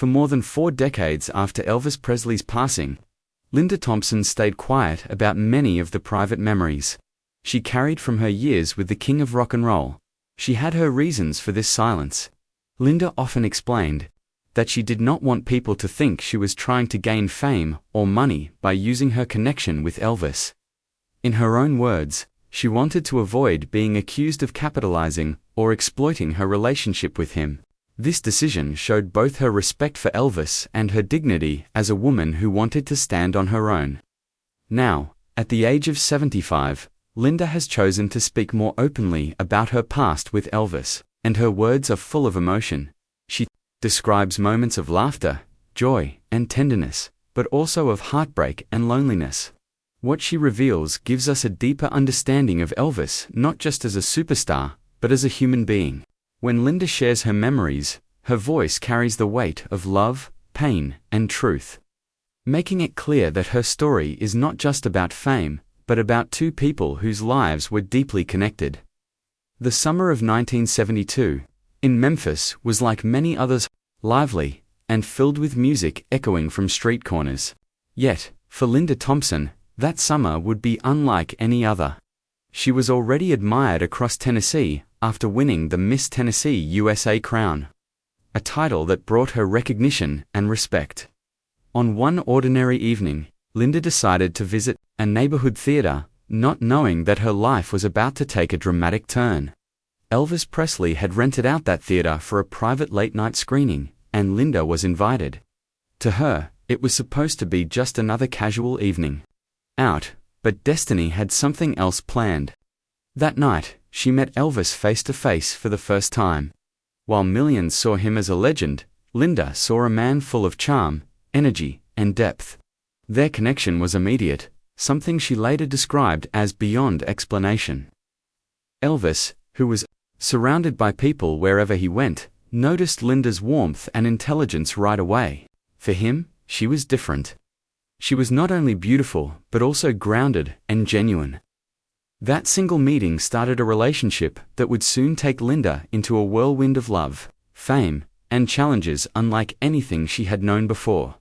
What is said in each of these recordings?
For more than 4 decades after Elvis Presley's passing, Linda Thompson stayed quiet about many of the private memories she carried from her years with the king of rock and roll. She had her reasons for this silence. Linda often explained that she did not want people to think she was trying to gain fame or money by using her connection with Elvis. In her own words, she wanted to avoid being accused of capitalizing or exploiting her relationship with him. This decision showed both her respect for Elvis and her dignity as a woman who wanted to stand on her own. Now, at the age of 75, Linda has chosen to speak more openly about her past with Elvis, and her words are full of emotion. She describes moments of laughter, joy, and tenderness, but also of heartbreak and loneliness. What she reveals gives us a deeper understanding of Elvis, not just as a superstar, but as a human being. When Linda shares her memories, her voice carries the weight of love, pain, and truth, making it clear that her story is not just about fame, but about two people whose lives were deeply connected. The summer of 1972, in Memphis, was like many others, lively, and filled with music echoing from street corners. Yet, for Linda Thompson, that summer would be unlike any other. She was already admired across Tennessee after winning the Miss Tennessee USA crown, a title that brought her recognition and respect. On one ordinary evening, Linda decided to visit a neighborhood theater, not knowing that her life was about to take a dramatic turn. Elvis Presley had rented out that theater for a private late-night screening, and Linda was invited. To her, it was supposed to be just another casual evening out, but destiny had something else planned. That night, she met Elvis face-to-face for the first time. While millions saw him as a legend, Linda saw a man full of charm, energy, and depth. Their connection was immediate, something she later described as beyond explanation. Elvis, who was surrounded by people wherever he went, noticed Linda's warmth and intelligence right away. For him, she was different. She was not only beautiful, but also grounded and genuine. That single meeting started a relationship that would soon take Linda into a whirlwind of love, fame, and challenges unlike anything she had known before.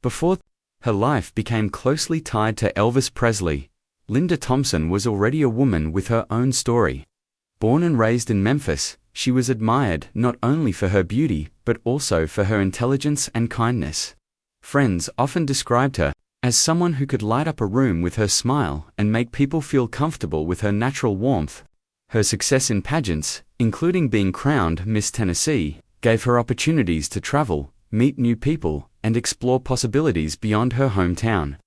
Before her life became closely tied to Elvis Presley, Linda Thompson was already a woman with her own story. Born and raised in Memphis, she was admired not only for her beauty, but also for her intelligence and kindness. Friends often described her as someone who could light up a room with her smile and make people feel comfortable with her natural warmth. Her success in pageants, including being crowned Miss Tennessee, gave her opportunities to travel, meet new people, and explore possibilities beyond her hometown.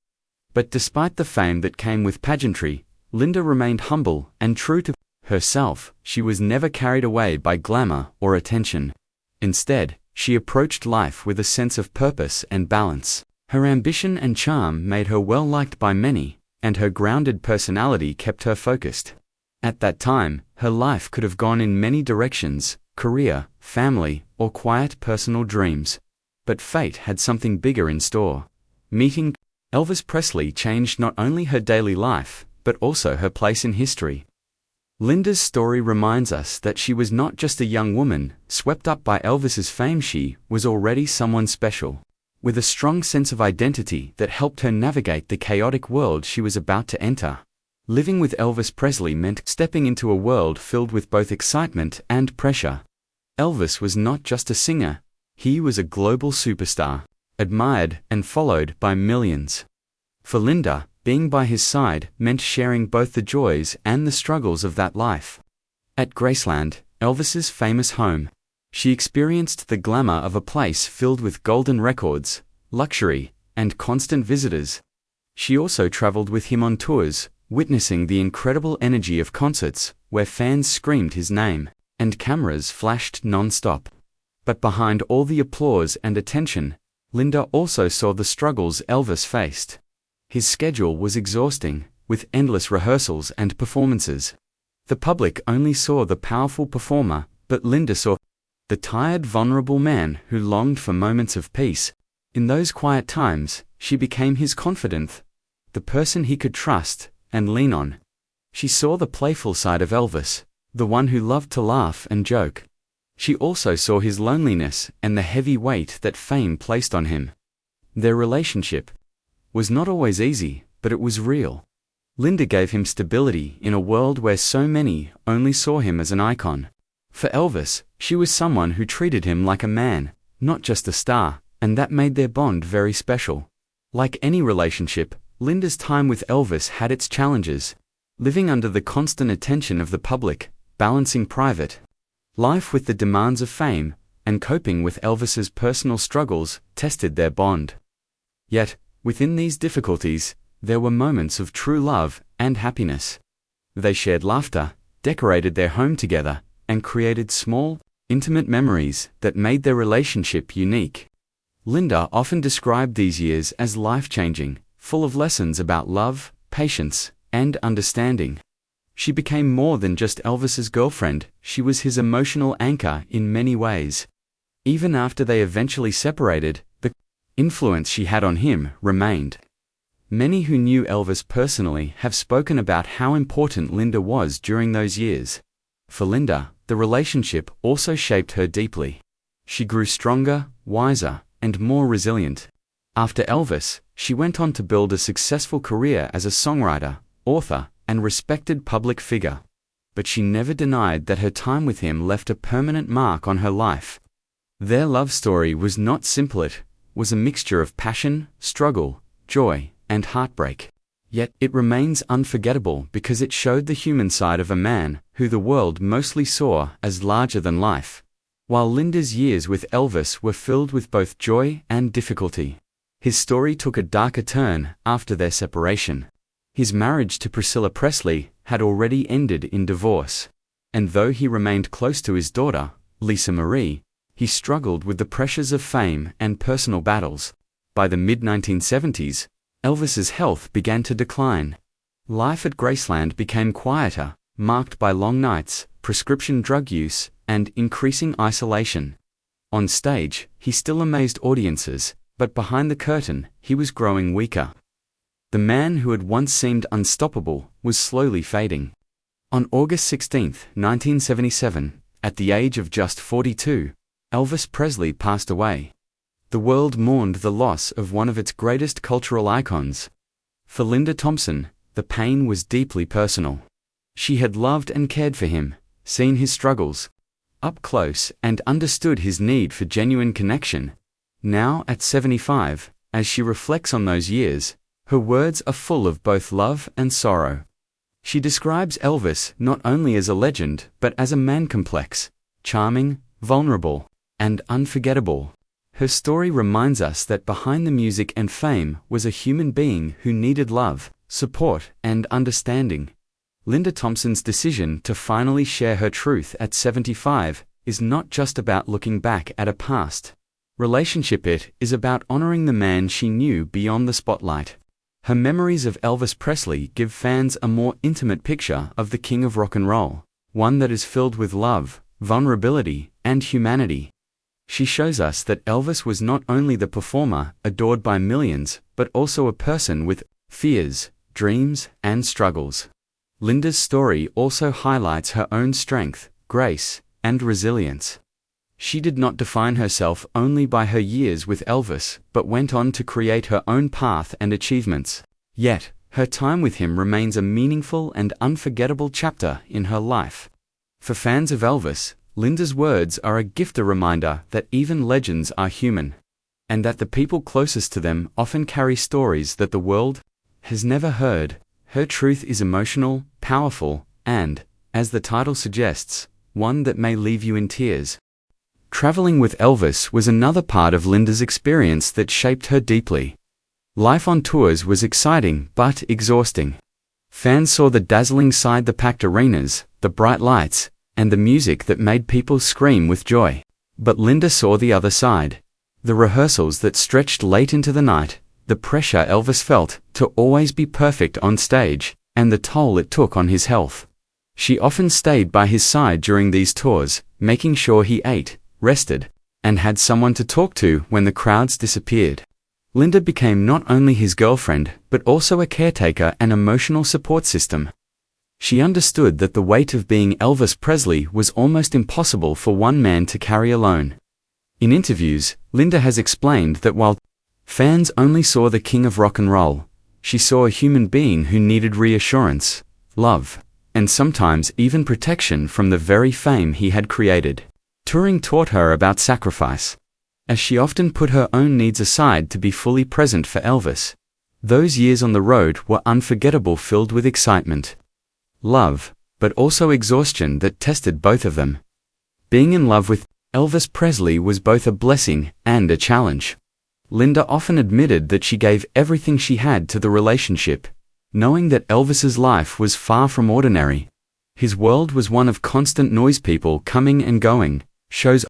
But despite the fame that came with pageantry, Linda remained humble and true to herself. She was never carried away by glamour or attention. Instead, she approached life with a sense of purpose and balance. Her ambition and charm made her well liked by many, and her grounded personality kept her focused. At that time, her life could have gone in many directions: career, family, or quiet personal dreams. But fate had something bigger in store. Meeting Elvis Presley changed not only her daily life, but also her place in history. Linda's story reminds us that she was not just a young woman swept up by Elvis's fame. She was already someone special, with a strong sense of identity that helped her navigate the chaotic world she was about to enter. Living with Elvis Presley meant stepping into a world filled with both excitement and pressure. Elvis was not just a singer, he was a global superstar, admired and followed by millions. For Linda, being by his side meant sharing both the joys and the struggles of that life. At Graceland, Elvis's famous home, she experienced the glamour of a place filled with golden records, luxury, and constant visitors. She also traveled with him on tours, witnessing the incredible energy of concerts, where fans screamed his name, and cameras flashed non-stop. But behind all the applause and attention, Linda also saw the struggles Elvis faced. His schedule was exhausting, with endless rehearsals and performances. The public only saw the powerful performer, but Linda saw the tired, vulnerable man who longed for moments of peace. In those quiet times, she became his confidant, the person he could trust and lean on. She saw the playful side of Elvis, the one who loved to laugh and joke. She also saw his loneliness and the heavy weight that fame placed on him. Their relationship was not always easy, but it was real. Linda gave him stability in a world where so many only saw him as an icon. For Elvis, she was someone who treated him like a man, not just a star, and that made their bond very special. Like any relationship, Linda's time with Elvis had its challenges. Living under the constant attention of the public, balancing private life with the demands of fame, and coping with Elvis's personal struggles tested their bond. Yet, within these difficulties, there were moments of true love and happiness. They shared laughter, decorated their home together, and created small, intimate memories that made their relationship unique. Linda often described these years as life-changing, full of lessons about love, patience, and understanding. She became more than just Elvis's girlfriend, she was his emotional anchor in many ways. Even after they eventually separated, the influence she had on him remained. Many who knew Elvis personally have spoken about how important Linda was during those years. For Linda, the relationship also shaped her deeply. She grew stronger, wiser, and more resilient. After Elvis, she went on to build a successful career as a songwriter, author, and respected public figure. But she never denied that her time with him left a permanent mark on her life. Their love story was not simple, it was a mixture of passion, struggle, joy, and heartbreak. Yet it remains unforgettable because it showed the human side of a man who the world mostly saw as larger than life. While Linda's years with Elvis were filled with both joy and difficulty, his story took a darker turn after their separation. His marriage to Priscilla Presley had already ended in divorce, and though he remained close to his daughter, Lisa Marie, he struggled with the pressures of fame and personal battles. By the mid-1970s, Elvis's health began to decline. Life at Graceland became quieter, marked by long nights, prescription drug use, and increasing isolation. On stage, he still amazed audiences, but behind the curtain, he was growing weaker. The man who had once seemed unstoppable was slowly fading. On August 16, 1977, at the age of just 42, Elvis Presley passed away. The world mourned the loss of one of its greatest cultural icons. For Linda Thompson, the pain was deeply personal. She had loved and cared for him, seen his struggles up close, and understood his need for genuine connection. Now, at 75, as she reflects on those years, her words are full of both love and sorrow. She describes Elvis not only as a legend, but as a man complex, charming, vulnerable, and unforgettable. Her story reminds us that behind the music and fame was a human being who needed love, support, and understanding. Linda Thompson's decision to finally share her truth at 75 is not just about looking back at a past relationship, it is about honoring the man she knew beyond the spotlight. Her memories of Elvis Presley give fans a more intimate picture of the king of rock and roll, one that is filled with love, vulnerability, and humanity. She shows us that Elvis was not only the performer adored by millions, but also a person with fears, dreams, and struggles. Linda's story also highlights her own strength, grace, and resilience. She did not define herself only by her years with Elvis, but went on to create her own path and achievements. Yet, her time with him remains a meaningful and unforgettable chapter in her life. For fans of Elvis, Linda's words are a reminder that even legends are human, and that the people closest to them often carry stories that the world has never heard. Her truth is emotional, powerful, and, as the title suggests, one that may leave you in tears. Traveling with Elvis was another part of Linda's experience that shaped her deeply. Life on tours was exciting but exhausting. Fans saw the dazzling side, the packed arenas, the bright lights, and the music that made people scream with joy. But Linda saw the other side. The rehearsals that stretched late into the night, the pressure Elvis felt to always be perfect on stage, and the toll it took on his health. She often stayed by his side during these tours, making sure he ate, rested, and had someone to talk to when the crowds disappeared. Linda became not only his girlfriend, but also a caretaker and emotional support system. She understood that the weight of being Elvis Presley was almost impossible for one man to carry alone. In interviews, Linda has explained that while fans only saw the king of rock and roll, she saw a human being who needed reassurance, love, and sometimes even protection from the very fame he had created. Touring taught her about sacrifice, as she often put her own needs aside to be fully present for Elvis. Those years on the road were unforgettable, filled with excitement, love, but also exhaustion that tested both of them. Being in love with Elvis Presley was both a blessing and a challenge. Linda often admitted that she gave everything she had to the relationship, knowing that Elvis's life was far from ordinary. His world was one of constant noise, people coming and going, shows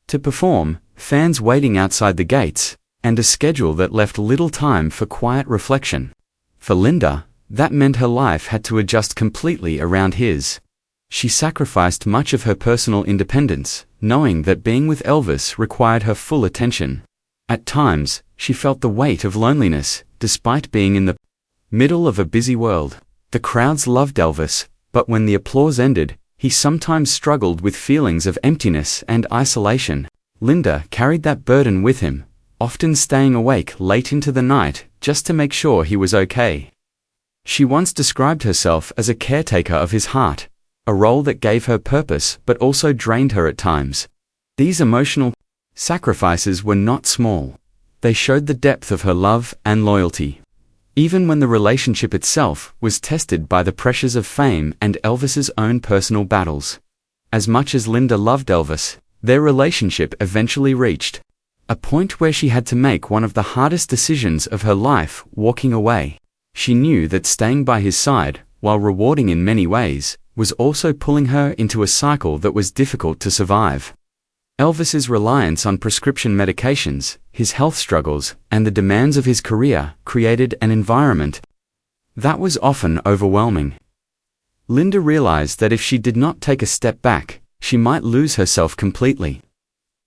to perform, fans waiting outside the gates, and a schedule that left little time for quiet reflection. For Linda, that meant her life had to adjust completely around his. She sacrificed much of her personal independence, knowing that being with Elvis required her full attention. At times, she felt the weight of loneliness, despite being in the middle of a busy world. The crowds loved Elvis, but when the applause ended, he sometimes struggled with feelings of emptiness and isolation. Linda carried that burden with him, often staying awake late into the night just to make sure he was okay. She once described herself as a caretaker of his heart, a role that gave her purpose but also drained her at times. These emotional sacrifices were not small. They showed the depth of her love and loyalty. Even when the relationship itself was tested by the pressures of fame and Elvis's own personal battles. As much as Linda loved Elvis, their relationship eventually reached a point where she had to make one of the hardest decisions of her life, walking away. She knew that staying by his side, while rewarding in many ways, was also pulling her into a cycle that was difficult to survive. Elvis's reliance on prescription medications, his health struggles, and the demands of his career created an environment that was often overwhelming. Linda realized that if she did not take a step back, she might lose herself completely.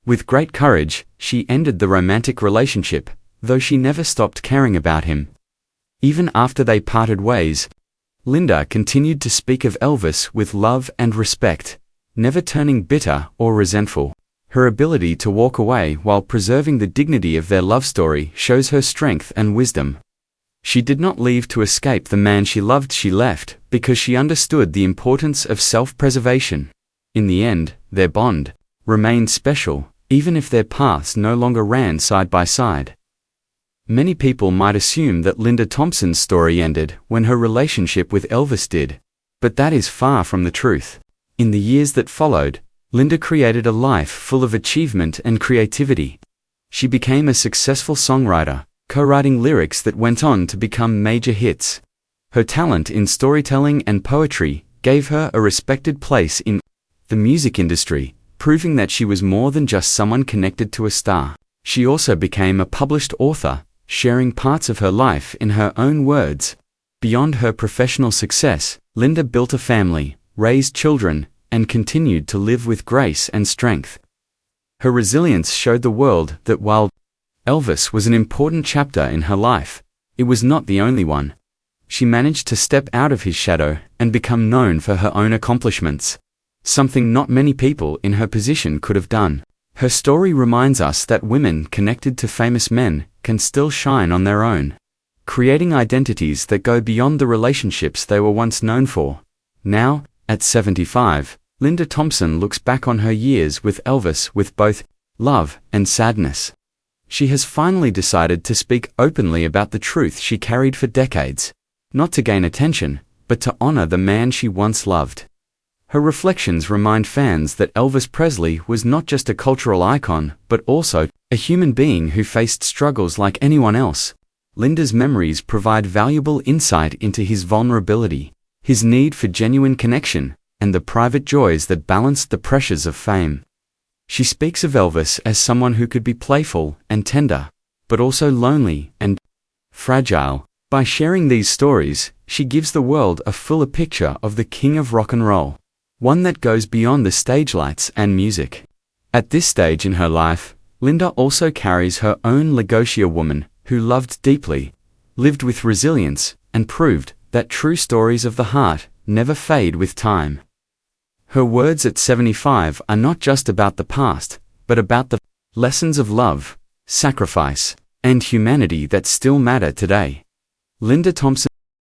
With great courage, she ended the romantic relationship, though she never stopped caring about him. Even after they parted ways, Linda continued to speak of Elvis with love and respect, never turning bitter or resentful. Her ability to walk away while preserving the dignity of their love story shows her strength and wisdom. She did not leave to escape the man she loved. She left because she understood the importance of self-preservation. In the end, their bond remained special, even if their paths no longer ran side by side. Many people might assume that Linda Thompson's story ended when her relationship with Elvis did, but that is far from the truth. In the years that followed, Linda created a life full of achievement and creativity. She became a successful songwriter, co-writing lyrics that went on to become major hits. Her talent in storytelling and poetry gave her a respected place in the music industry, proving that she was more than just someone connected to a star. She also became a published author, sharing parts of her life in her own words. Beyond her professional success, Linda built a family, raised children, and continued to live with grace and strength. Her resilience showed the world that while Elvis was an important chapter in her life, it was not the only one. She managed to step out of his shadow and become known for her own accomplishments, something not many people in her position could have done. Her story reminds us that women connected to famous men can still shine on their own, creating identities that go beyond the relationships they were once known for. Now, at 75, Linda Thompson looks back on her years with Elvis with both love and sadness. She has finally decided to speak openly about the truth she carried for decades, not to gain attention, but to honor the man she once loved. Her reflections remind fans that Elvis Presley was not just a cultural icon, but also a human being who faced struggles like anyone else. Linda's memories provide valuable insight into his vulnerability, his need for genuine connection, and the private joys that balanced the pressures of fame. She speaks of Elvis as someone who could be playful and tender, but also lonely and fragile. By sharing these stories, she gives the world a fuller picture of the king of rock and roll, one that goes beyond the stage lights and music. At this stage in her life, Linda also carries her own legacy, a woman who loved deeply, lived with resilience, and proved that true stories of the heart never fade with time. Her words at 75 are not just about the past, but about the lessons of love, sacrifice, and humanity that still matter today. Linda Thompson